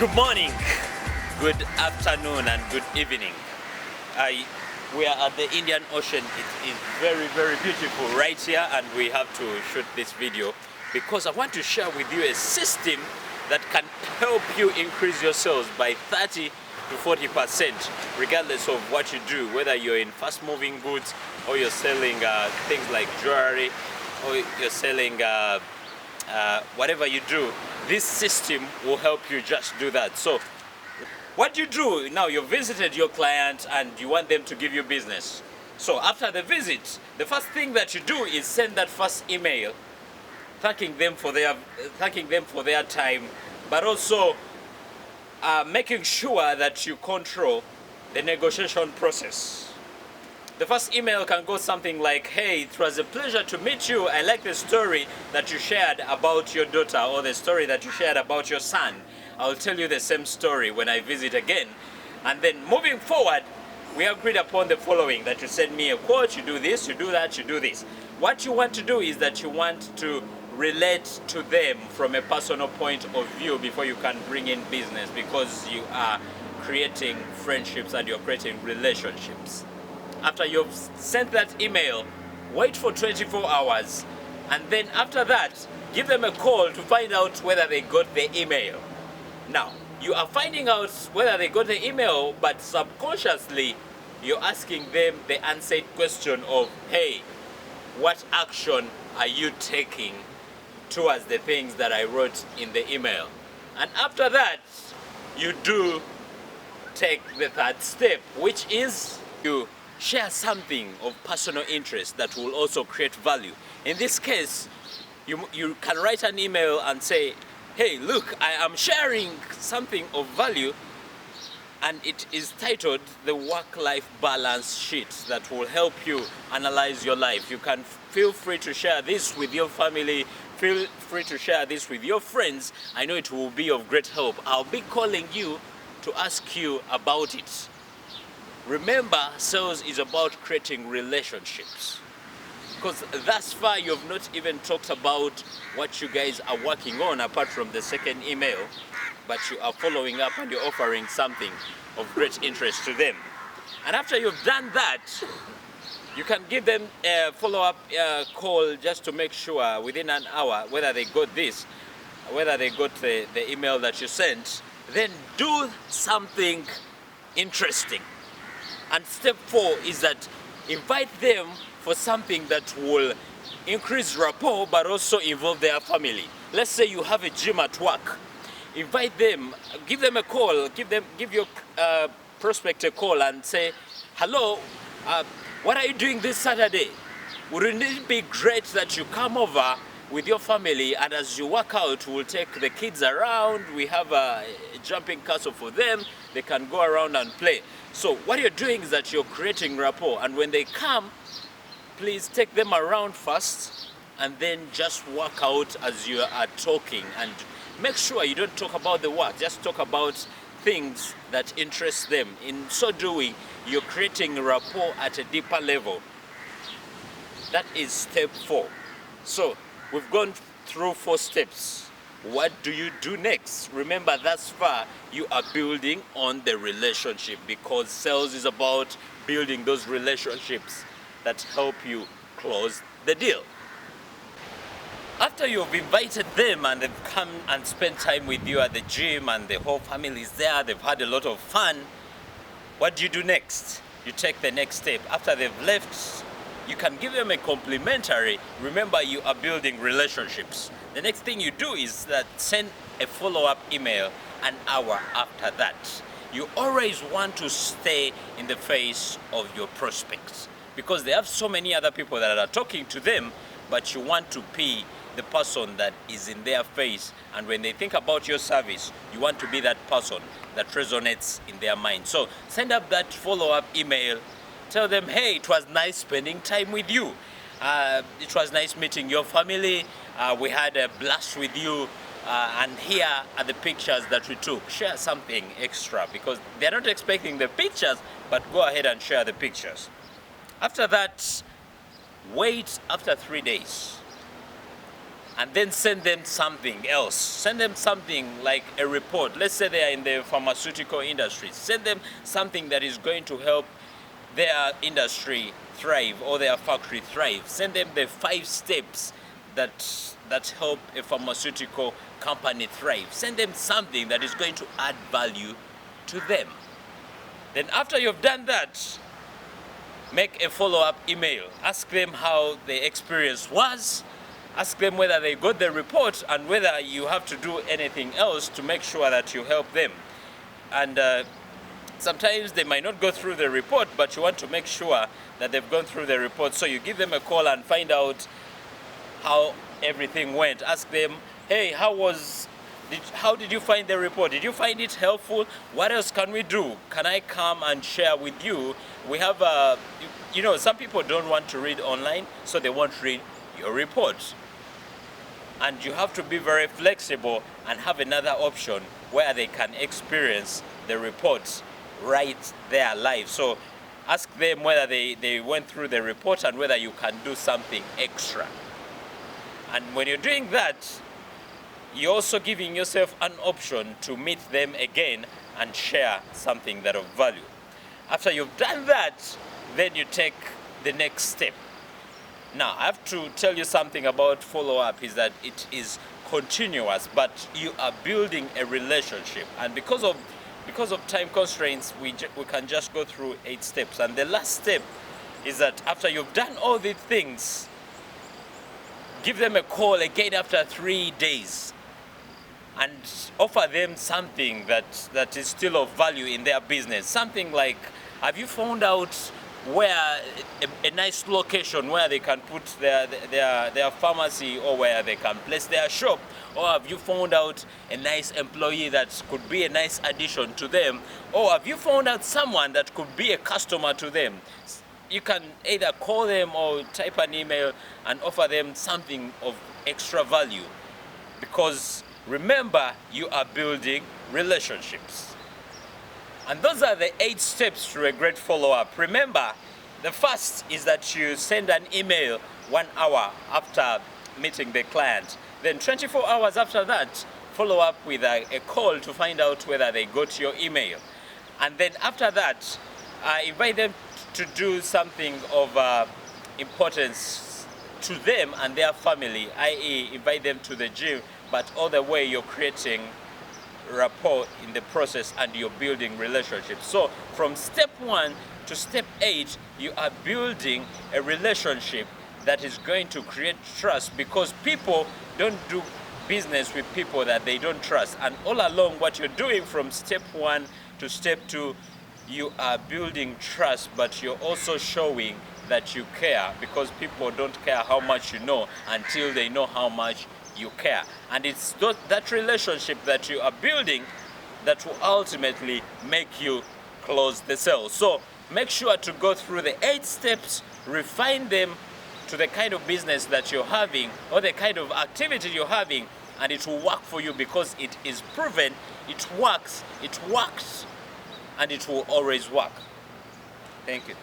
Good morning, good afternoon, and good evening. We are at the Indian Ocean. It is very, very beautiful right here, and we have to shoot this video because I want to share with you a system that can help you increase your sales by 30 to 40%, regardless of what you do, whether you're in fast-moving goods or you're selling things like jewelry, or you're selling whatever you do. This system will help you just do that. So what you do now, you've visited your client and you want them to give you business. So after the visit, the first thing that you do is send that first email thanking them for their time, but also making sure that you control the negotiation process. The first email can go something like, hey, it was a pleasure to meet you. I like the story that you shared about your daughter, or the story that you shared about your son. I'll tell you the same story when I visit again. And then moving forward, we agreed upon the following, that you send me a quote, you do this, you do that, you do this. What you want to do is that you want to relate to them from a personal point of view before you can bring in business, because you are creating friendships and you're creating relationships. After you've sent that email, wait for 24 hours, and then after that, give them a call to find out whether they got the email. Now, you are finding out whether they got the email, but subconsciously, you're asking them the unanswered question of, hey, what action are you taking towards the things that I wrote in the email? And after that, you do take the third step, which is you share something of personal interest that will also create value. In this case, you can write an email and say, hey, look, I am sharing something of value, and it is titled the Work-Life Balance Sheet that will help you analyze your life. You can feel free to share this with your family, feel free to share this with your friends. I know it will be of great help. I'll be calling you to ask you about it. Remember, sales is about creating relationships. Because thus far, you've not even talked about what you guys are working on apart from the second email, but you are following up and you're offering something of great interest to them. And after you've done that, you can give them a follow-up call just to make sure within an hour whether they got this, whether they got the email that you sent. Then do something interesting. And step 4 is that invite them for something that will increase rapport but also involve their family. Let's say you have a gym at work. Invite them, give them a call, give your prospect a call and say, hello, what are you doing this Saturday? Wouldn't it be great that you come over with your family, and as you work out, we'll take the kids around. We have a jumping castle for them. They can go around and play. So what you're doing is that you're creating rapport, and when they come, please take them around first and then just work out as you are talking, and make sure you don't talk about the work, just talk about things that interest them. In so doing, you're creating rapport at a deeper level. That is step 4. So we've gone through 4 steps. What do you do next? Remember, thus far, you are building on the relationship, because sales is about building those relationships that help you close the deal. After you've invited them and they've come and spent time with you at the gym and the whole family is there, they've had a lot of fun, what do you do next? You take the next step. After they've left, you can give them a complimentary. Remember, you are building relationships. The next thing you do is that send a follow-up email an hour after that. You always want to stay in the face of your prospects, because they have so many other people that are talking to them, but you want to be the person that is in their face, and when they think about your service, you want to be that person that resonates in their mind. So send up that follow-up email. Tell them, hey, it was nice spending time with you. It was nice meeting your family. We had a blast with you. And here are the pictures that we took. Share something extra, because they're not expecting the pictures, but go ahead and share the pictures. After that, wait after 3 days. and then send them something else. Send them something like a report. Let's say they are in the pharmaceutical industry. Send them something that is going to help their industry thrive or their factory thrive. Send them the 5 steps that help a pharmaceutical company thrive. Send them something that is going to add value to them. Then after you've done that, make a follow-up email. Ask them how the experience was. Ask them whether they got the report and whether you have to do anything else to make sure that you help them. And sometimes they might not go through the report, but you want to make sure that they've gone through the report. So you give them a call and find out how everything went. Ask them, hey, how did you find the report? Did you find it helpful? What else can we do? Can I come and share with you? We have, some people don't want to read online, so they won't read your report. And you have to be very flexible and have another option where they can experience the report right there live. So ask them whether they went through the report and whether you can do something extra. And when you're doing that, you're also giving yourself an option to meet them again and share something that of value. After you've done that, then you take the next step. Now, I have to tell you something about follow-up is that it is continuous, but you are building a relationship. And because of time constraints, we can just go through 8 steps. And the last step is that after you've done all these things, give them a call again after 3 days and offer them something that is still of value in their business. Something like, have you found out where a nice location where they can put their pharmacy or where they can place their shop? Or have you found out a nice employee that could be a nice addition to them? Or have you found out someone that could be a customer to them? You can either call them or type an email and offer them something of extra value. Because remember, you are building relationships. And those are the 8 steps to a great follow-up. Remember, the first is that you send an email 1 hour after meeting the client. Then 24 hours after that, follow up with a call to find out whether they got your email. And then after that, invite them to do something of importance to them and their family, i.e. invite them to the gym, but all the way you're creating rapport in the process and you're building relationships. So from step 1 to step 8, you are building a relationship that is going to create trust, because people don't do business with people that they don't trust. And all along, what you're doing from step 1 to step 2, you are building trust, but you're also showing that you care, because people don't care how much you know until they know how much you care. And it's that relationship that you are building that will ultimately make you close the sale. So make sure to go through the 8 steps, refine them to the kind of business that you're having or the kind of activity you're having, and it will work for you, because it is proven, it works, and it will always work. Thank you.